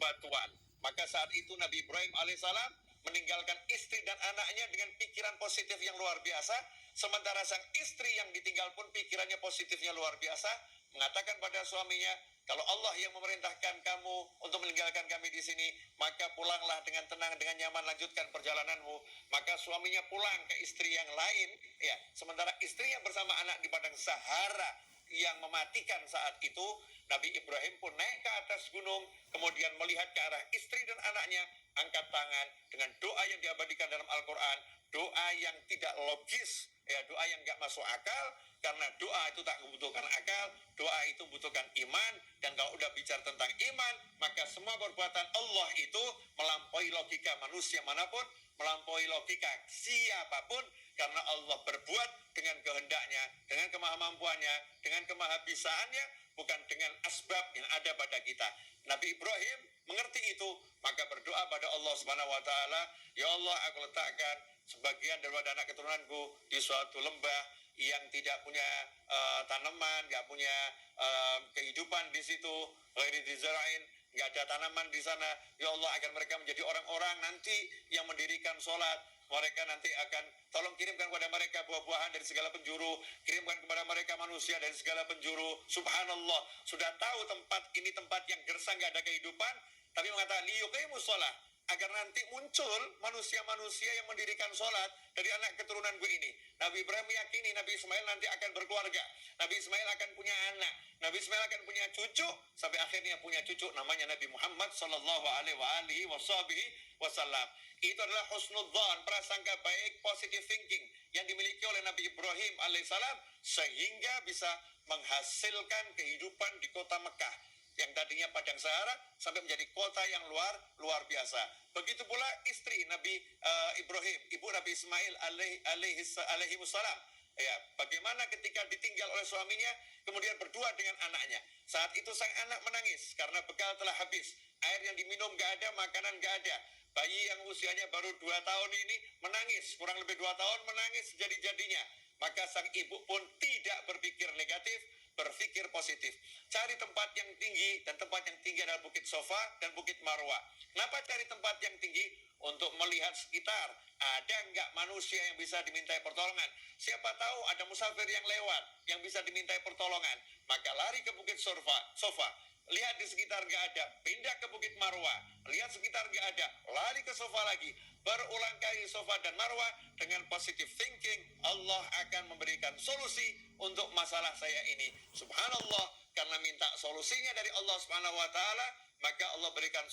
bebatuan. Maka saat itu Nabi Ibrahim alaihissalam meninggalkan istri dan anaknya dengan pikiran positif yang luar biasa. Sementara sang istri yang ditinggal pun pikirannya positifnya luar biasa, mengatakan pada suaminya, kalau Allah yang memerintahkan kamu untuk meninggalkan kami di sini, maka pulanglah dengan tenang, dengan nyaman, lanjutkan perjalananmu. Maka suaminya pulang ke istri yang lain, ya. Sementara istrinya bersama anak di padang Sahara yang mematikan saat itu, Nabi Ibrahim pun naik ke atas gunung, kemudian melihat ke arah istri dan anaknya, angkat tangan dengan doa yang diabadikan dalam Al-Quran, doa yang tidak logis, ya, doa yang gak masuk akal, karena doa itu tak membutuhkan akal, doa itu membutuhkan iman, dan kalau udah bicara tentang iman, maka semua perbuatan Allah itu melampaui logika manusia manapun, melampaui logika siapapun, karena Allah berbuat dengan kehendaknya, dengan kemahamampuannya, dengan kemahabisaannya, bukan dengan asbab yang ada pada kita. Nabi Ibrahim mengerti itu, maka berdoa pada Allah Subhanahu wa taala, ya Allah, aku letakkan sebagian daripada anak keturunanku di suatu lembah yang tidak punya tanaman, nggak punya kehidupan di situ, ghairi dzara'in, nggak ada tanaman di sana. Ya Allah, agar mereka menjadi orang-orang nanti yang mendirikan sholat. Mereka nanti akan, tolong kirimkan kepada mereka buah-buahan dari segala penjuru, kirimkan kepada mereka manusia dari segala penjuru. Subhanallah, sudah tahu tempat ini tempat yang gersang, nggak ada kehidupan, tapi mengatakan liyuqimus sholat, agar nanti muncul manusia-manusia yang mendirikan sholat dari anak keturunanku ini. Nabi Ibrahim meyakini Nabi Ismail nanti akan berkeluarga, Nabi Ismail akan punya anak, Nabi Ismail akan punya cucu, sampai akhirnya punya cucu namanya Nabi Muhammad sallallahu alaihi wasallam. Itu adalah husnudzan, prasangka baik, positive thinking yang dimiliki oleh Nabi Ibrahim alaihissalam, sehingga bisa menghasilkan kehidupan di kota Mekah yang tadinya padang Sahara sampai menjadi kota yang luar biasa. Begitu pula istri Nabi Ibrahim, ibu Nabi Ismail alaihi wassalam. Ya, bagaimana ketika ditinggal oleh suaminya, kemudian berdua dengan anaknya. Saat itu sang anak menangis karena bekal telah habis, air yang diminum gak ada, makanan gak ada. Bayi yang usianya baru 2 tahun ini menangis, kurang lebih 2 tahun menangis jadi-jadinya. Maka sang ibu pun tidak berpikir negatif, berpikir positif. Cari tempat yang tinggi, dan tempat yang tinggi adalah Bukit Sofa dan Bukit Marwah. Kenapa cari tempat yang tinggi? Untuk melihat sekitar, ada nggak manusia yang bisa dimintai pertolongan. Siapa tahu ada musafir yang lewat, yang bisa dimintai pertolongan. Maka lari ke Bukit Sofa. Lihat di sekitar nggak ada, pindah ke Bukit Marwah. Lihat sekitar nggak ada, lari ke Sofa lagi. Berulang kali Sofa dan Marwah dengan positive thinking, Allah akan memberikan solusi untuk masalah saya ini. Subhanallah, karena minta solusinya dari Allah Subhanahu wa taala, maka Allah berikan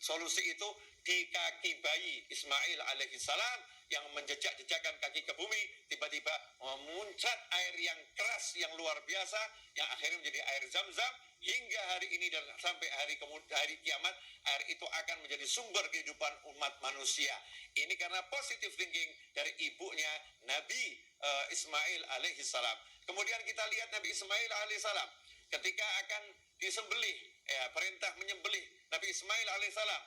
solusi itu di kaki bayi Ismail alaihissalam yang menjejak-jejakkan kaki ke bumi, tiba-tiba memuncrat air yang keras yang luar biasa, yang akhirnya menjadi air Zam-Zam. Hingga hari ini dan sampai hari kiamat, air itu akan menjadi sumber kehidupan umat manusia. Ini karena positive thinking dari ibunya Nabi Ismail alaihissalam. Kemudian kita lihat Nabi Ismail alaihissalam ketika akan disembelih, ya, perintah menyembelih Nabi Ismail alaihissalam.